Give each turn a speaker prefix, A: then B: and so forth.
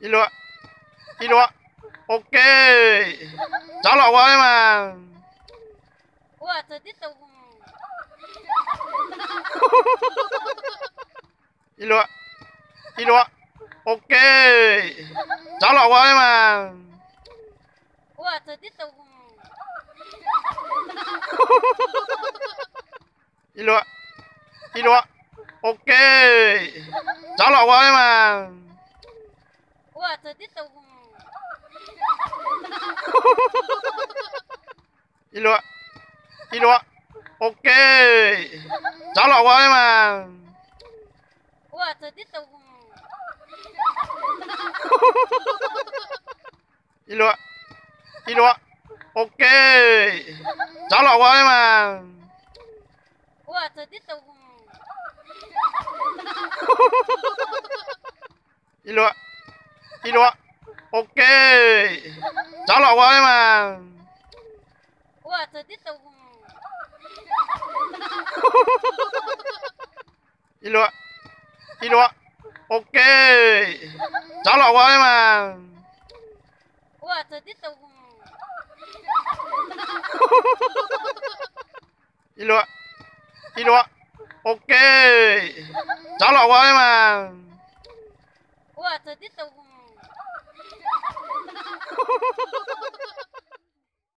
A: Đi lụa. Đi lụa. Ok. Cháu lọ quá mà.
B: Ủa, thời tiết tao
A: Đi lụa. Đi lụa. Ok. Cháu lọ quá mà.
B: Ủa, thời tiết tao
A: Đi lụa. Đi lụa. Ok. Cháu lọ quá mà.
B: Ủa, thời tiết tao
A: Đi lụa. Đi lụa. Ok. Cháu lọ quá mà.
B: Ủa, thời tiết tao
A: Đi lụa. Đi lụa. Ok. Cháu lọ quá mà.
B: Ủa, thời tiết tao
A: Đi lụa. Đi lụa. Ok. Cháu lọ quá mà.
B: Ủa, thời tiết tao
A: Đi lụa. Đi lụa. Ok. Cháu lọ quá mà.
B: Ủa, thời tiết tao
A: Đi lụa. Đi lụa. Ok. Cháu lọ quá mà.
B: Ủa, thời tiết tao